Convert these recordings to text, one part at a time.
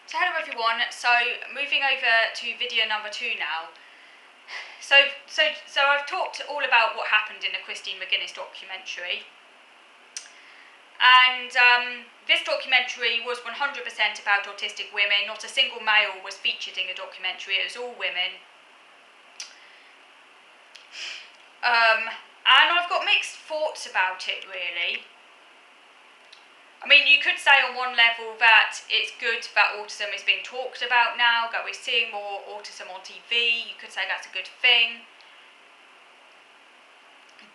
So hello everyone, so moving over to video number 2 now. So I've talked all about what happened in the Christine McGuinness documentary. And this documentary was 100% about autistic women. Not a single male was featured in the documentary, it was all women. And I've got mixed thoughts about it, really. I mean, you could say on one level that it's good that autism is being talked about now, that we're seeing more autism on TV. You could say that's a good thing.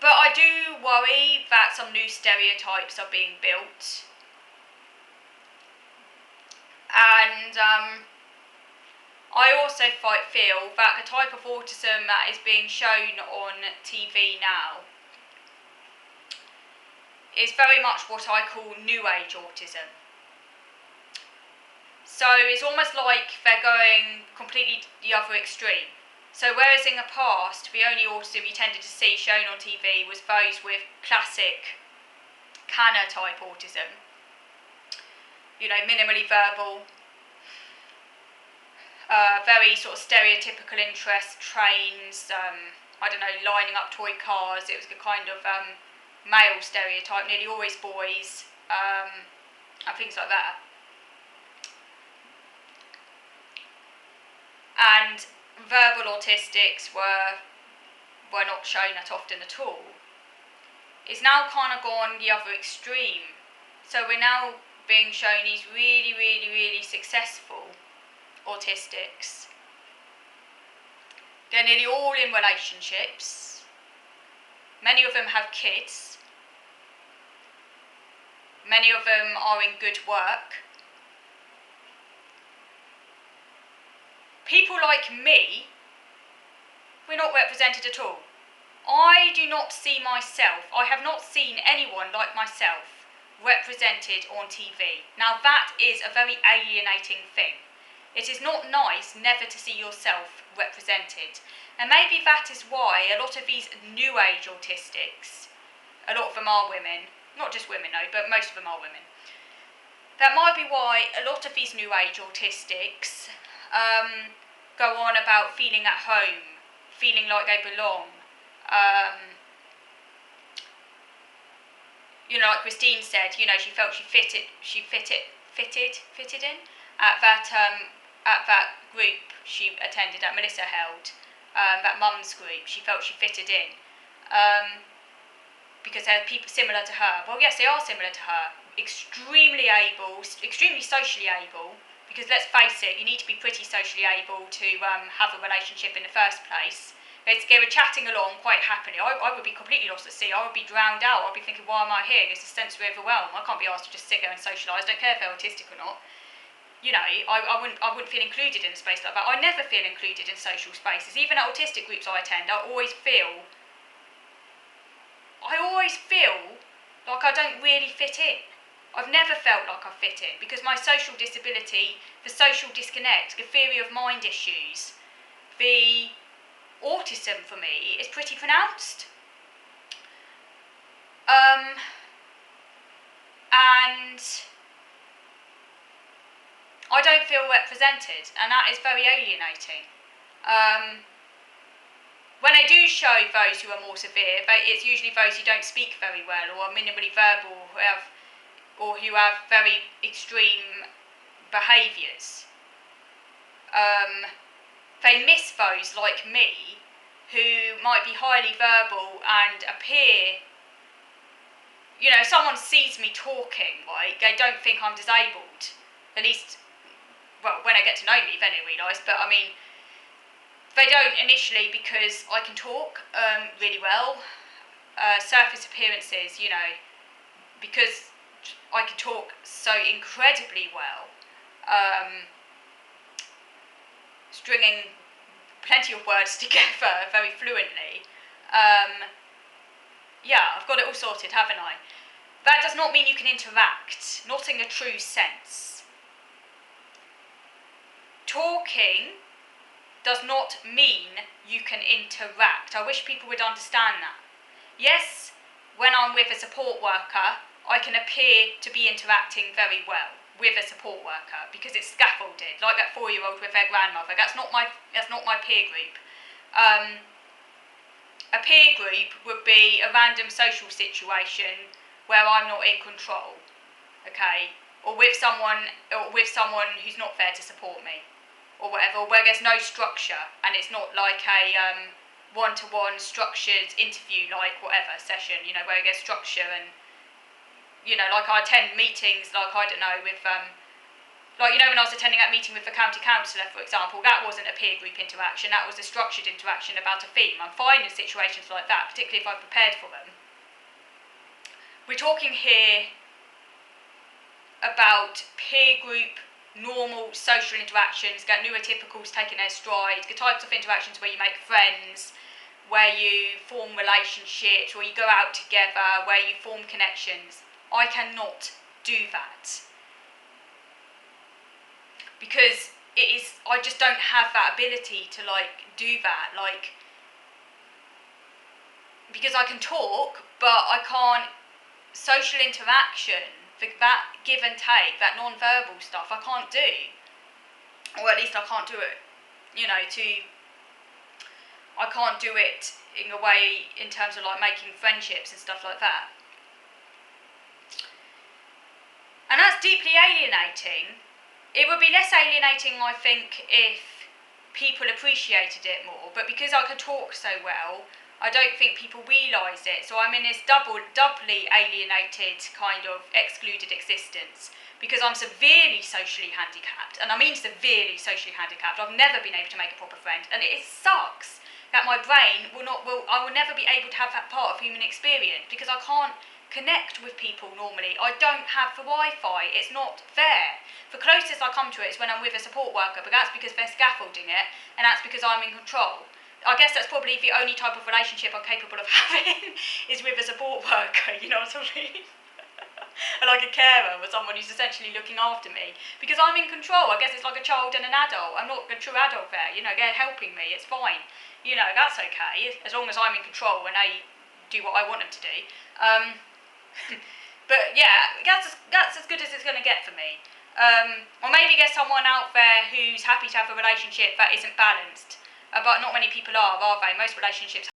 But I do worry that some new stereotypes are being built. And I also feel that the type of autism that is being shown on TV now is very much what I call new age autism. So it's almost like they're going completely the other extreme. So whereas in the past, the only autism you tended to see shown on TV was those with classic Canner type autism, you know, minimally verbal, very sort of stereotypical interest, trains, I don't know, lining up toy cars. It was the kind of male stereotype, nearly always boys, and things like that. And verbal autistics were not shown that often at all. It's now kind of gone the other extreme. So we're now being shown these really, really, really successful autistics. They're nearly all in relationships. Many of them have kids. Many of them are in good work. People like me, we're not represented at all. I do not see myself, I have not seen anyone like myself represented on TV. Now that is a very alienating thing. It is not nice never to see yourself represented. And maybe that is why a lot of these new age autistics, a lot of them are women, not just women though, but most of them are women. That might be why a lot of these new age autistics go on about feeling at home, feeling like they belong. You know, like Christine said, you know, she felt she fitted in at that group she attended, that Melissa held, that mum's group. She felt she fitted in because there are people similar to her. Well, yes, they are similar to her. Extremely able, extremely socially able, because let's face it, you need to be pretty socially able to have a relationship in the first place. They were chatting along quite happily. I would be completely lost at sea. I would be drowned out. I'd be thinking, why am I here? There's a sensory overwhelm. I can't be asked to just sit there and socialise. I don't care if they're autistic or not. You know, I wouldn't feel included in a space like that. I never feel included in social spaces. Even at autistic groups I attend, I always feel like I don't really fit in. I've never felt like I fit in because my social disability, the social disconnect, the theory of mind issues, the autism for me is pretty pronounced. And I don't feel represented, and that is very alienating. When they do show those who are more severe, it's usually those who don't speak very well or are minimally verbal, or who have very extreme behaviours. They miss those like me, who might be highly verbal and appear, you know, if someone sees me talking, right, they don't think I'm disabled. At least, well, when I get to know me, then they realise, but I mean, they don't initially because I can talk really well. Surface appearances, you know, because I can talk so incredibly well. Stringing plenty of words together very fluently. Yeah, I've got it all sorted, haven't I? That does not mean you can interact, not in a true sense. Talking does not mean you can interact. I wish people would understand that. Yes, when I'm with a support worker, I can appear to be interacting very well. with a support worker because it's scaffolded, like that 4-year-old with their grandmother. That's not my peer group. A peer group would be a random social situation where I'm not in control, okay, or with someone who's not there to support me, or whatever, where there's no structure and it's not like a one-to-one structured interview, like whatever session, where there's structure and like I attend meetings, like I don't know with like when I was attending that meeting with the county councillor, for example, that wasn't a peer group interaction, that was a structured interaction about a theme. I'm fine in situations like that, particularly if I've prepared for them. We're talking here about peer group, normal social interactions, get neurotypicals taking their stride, the types of interactions where you make friends, where you form relationships, where you go out together, where you form connections. I cannot do that. Because I just don't have that ability to do that, because I can talk, but I can't, social interaction, that give and take, that non-verbal stuff, I can't do, or at least I can't do it, I can't do it in a way in terms of making friendships and stuff like that. And that's deeply alienating. It would be less alienating, I think, if people appreciated it more, but because I could talk so well, I don't think people realise it, so I'm in this doubly alienated kind of excluded existence, because I'm severely socially handicapped, and I mean severely socially handicapped. I've never been able to make a proper friend, and it sucks that my brain I will never be able to have that part of human experience, because I can't connect with people normally. I don't have the Wi-Fi, it's not there. The closest I come to it is when I'm with a support worker, but that's because they're scaffolding it, and that's because I'm in control. I guess that's probably the only type of relationship I'm capable of having is with a support worker, you know what I mean? Like a carer or someone who's essentially looking after me, because I'm in control. I guess it's like a child and an adult. I'm not a true adult there, they're helping me, it's fine. That's okay, as long as I'm in control and they do what I want them to do. But yeah, that's as good as it's going to get for me. Or maybe there's someone out there who's happy to have a relationship that isn't balanced. But not many people are they? Most relationships